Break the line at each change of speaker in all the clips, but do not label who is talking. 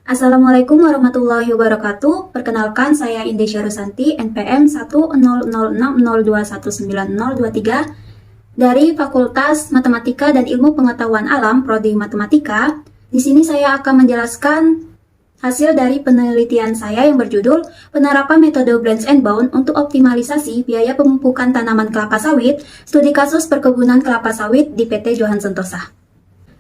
Assalamualaikum warahmatullahi wabarakatuh. Perkenalkan, saya Indesya Rusanti, NPM 10060219023 dari Fakultas Matematika dan Ilmu Pengetahuan Alam, Prodi Matematika. Di sini saya akan menjelaskan hasil dari penelitian saya yang berjudul Penerapan Metode Branch and Bound untuk Optimalisasi Biaya Pemupukan Tanaman Kelapa Sawit, Studi Kasus Perkebunan Kelapa Sawit di PT Johan Sentosa.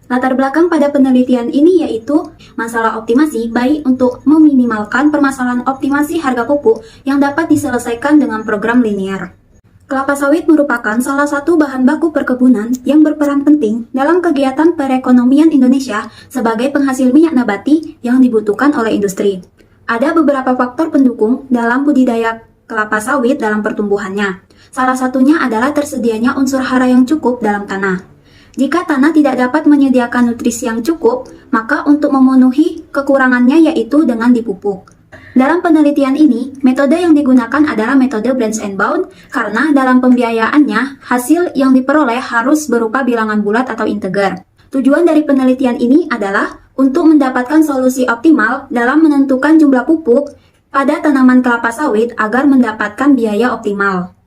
Latar belakang pada penelitian ini yaitu masalah optimasi baik untuk meminimalkan permasalahan optimasi harga pupuk yang dapat diselesaikan dengan program linear. Kelapa sawit merupakan salah satu bahan baku perkebunan yang berperan penting dalam kegiatan perekonomian Indonesia sebagai penghasil minyak nabati yang dibutuhkan oleh industri. Ada beberapa faktor pendukung dalam budidaya kelapa sawit dalam pertumbuhannya. Salah satunya adalah tersedianya unsur hara yang cukup dalam tanah. Jika tanah tidak dapat menyediakan nutrisi yang cukup, maka untuk memenuhi kekurangannya yaitu dengan dipupuk. Dalam penelitian ini, metode yang digunakan adalah metode branch and bound karena dalam pembiayaannya, hasil yang diperoleh harus berupa bilangan bulat atau integer. Tujuan dari penelitian ini adalah untuk mendapatkan solusi optimal dalam menentukan jumlah pupuk pada tanaman kelapa sawit agar mendapatkan biaya optimal.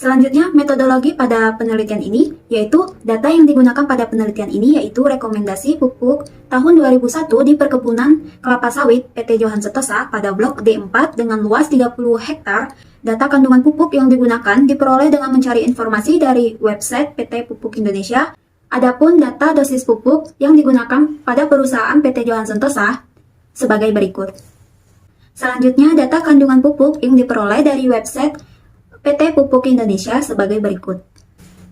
Selanjutnya, metodologi pada penelitian ini, yaitu data yang digunakan pada penelitian ini yaitu rekomendasi pupuk tahun 2001 di perkebunan kelapa sawit PT Johan Sentosa pada blok D4 dengan luas 30 hektar. Data kandungan pupuk yang digunakan diperoleh dengan mencari informasi dari website PT Pupuk Indonesia. Adapun data dosis pupuk yang digunakan pada perusahaan PT Johan Sentosa sebagai berikut. Selanjutnya, data kandungan pupuk yang diperoleh dari website PT Pupuk Indonesia sebagai berikut.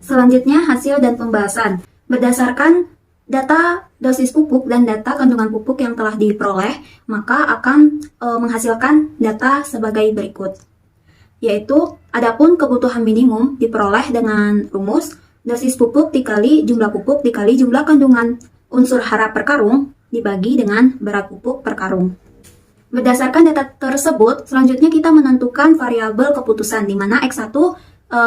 Selanjutnya, hasil dan pembahasan. Berdasarkan data dosis pupuk dan data kandungan pupuk yang telah diperoleh, maka akan menghasilkan data sebagai berikut. Yaitu, adapun kebutuhan minimum diperoleh dengan rumus dosis pupuk dikali jumlah pupuk dikali jumlah kandungan unsur hara per karung dibagi dengan berat pupuk per karung. Berdasarkan data tersebut, selanjutnya kita menentukan variabel keputusan di mana X1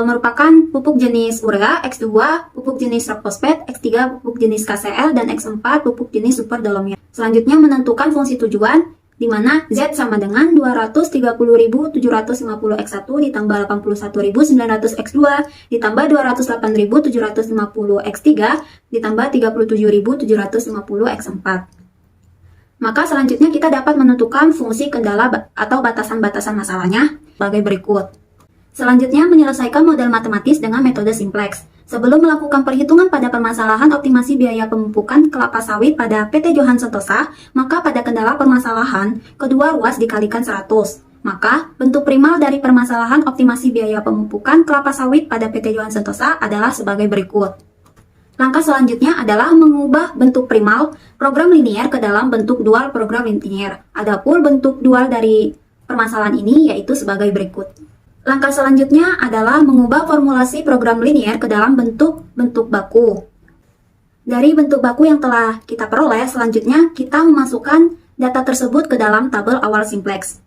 merupakan pupuk jenis urea, X2 pupuk jenis rock fosfat, X3 pupuk jenis KCl, dan X4 pupuk jenis super dolomit. Selanjutnya menentukan fungsi tujuan di mana Z sama dengan 230.750 X1 ditambah 81.900 X2 ditambah 208.750 X3 ditambah 37.750 X4. Maka selanjutnya kita dapat menentukan fungsi kendala atau batasan-batasan masalahnya sebagai berikut. Selanjutnya menyelesaikan model matematis dengan metode simplex. Sebelum melakukan perhitungan pada permasalahan optimasi biaya pemupukan kelapa sawit pada PT Johan Sentosa, maka pada kendala permasalahan, kedua ruas dikalikan 100. Maka bentuk primal dari permasalahan optimasi biaya pemupukan kelapa sawit pada PT Johan Sentosa adalah sebagai berikut. Langkah selanjutnya adalah mengubah bentuk primal program linear ke dalam bentuk dual program linear. Adapun bentuk dual dari permasalahan ini yaitu sebagai berikut. Langkah selanjutnya adalah mengubah formulasi program linear ke dalam bentuk baku. Dari bentuk baku yang telah kita peroleh, selanjutnya kita memasukkan data tersebut ke dalam tabel awal simplex.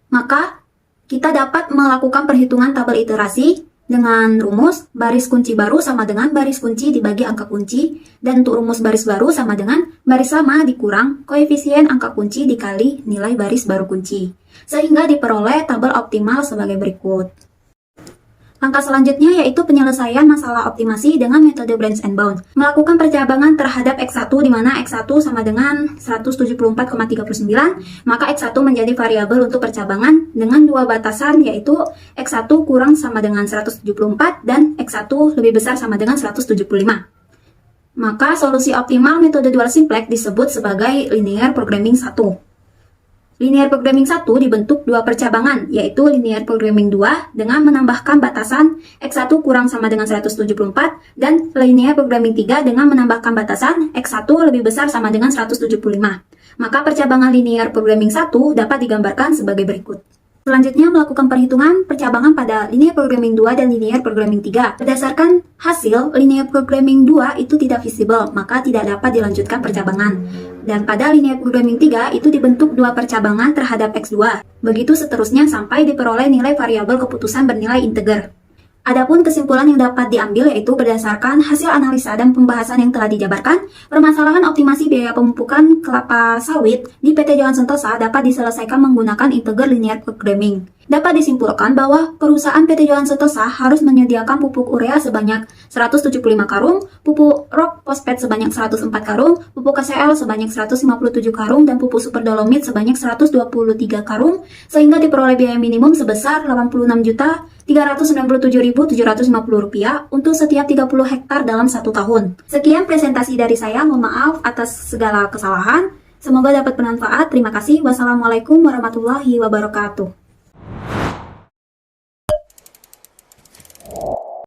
Maka kita dapat melakukan perhitungan tabel iterasi dengan rumus baris kunci baru sama dengan baris kunci dibagi angka kunci, dan untuk rumus baris baru sama dengan baris lama dikurang koefisien angka kunci dikali nilai baris baru kunci, sehingga diperoleh tabel optimal sebagai berikut. Langkah selanjutnya yaitu penyelesaian masalah optimasi dengan metode branch and bound. Melakukan percabangan terhadap X1 di mana X1 sama dengan 174,39, maka X1 menjadi variabel untuk percabangan dengan dua batasan yaitu X1 kurang sama dengan 174 dan X1 lebih besar sama dengan 175. Maka solusi optimal metode dual simplex disebut sebagai linear programming 1. Linear programming 1 dibentuk dua percabangan, yaitu linear programming 2 dengan menambahkan batasan X1 kurang sama dengan 174 dan linear programming 3 dengan menambahkan batasan X1 lebih besar sama dengan 175. Maka percabangan linear programming 1 dapat digambarkan sebagai berikut. Selanjutnya melakukan perhitungan percabangan pada linear programming 2 dan linear programming 3. Berdasarkan hasil, linear programming 2 itu tidak visible, maka tidak dapat dilanjutkan percabangan. Dan pada linear programming 3 itu dibentuk dua percabangan terhadap X2. Begitu seterusnya sampai diperoleh nilai variabel keputusan bernilai integer. Adapun kesimpulan yang dapat diambil yaitu berdasarkan hasil analisa dan pembahasan yang telah dijabarkan, permasalahan optimasi biaya pemupukan kelapa sawit di PT Johan Sentosa dapat diselesaikan menggunakan integer linear programming. Dapat disimpulkan bahwa perusahaan PT Johan Sentosa harus menyediakan pupuk urea sebanyak 175 karung, pupuk rock phosphate sebanyak 104 karung, pupuk KCl sebanyak 157 karung, dan pupuk super dolomit sebanyak 123 karung, sehingga diperoleh biaya minimum sebesar Rp87.750 untuk setiap 30 hektar dalam 1 tahun. Sekian presentasi dari saya, mohon maaf atas segala kesalahan. Semoga dapat bermanfaat. Terima kasih. Wassalamualaikum warahmatullahi wabarakatuh.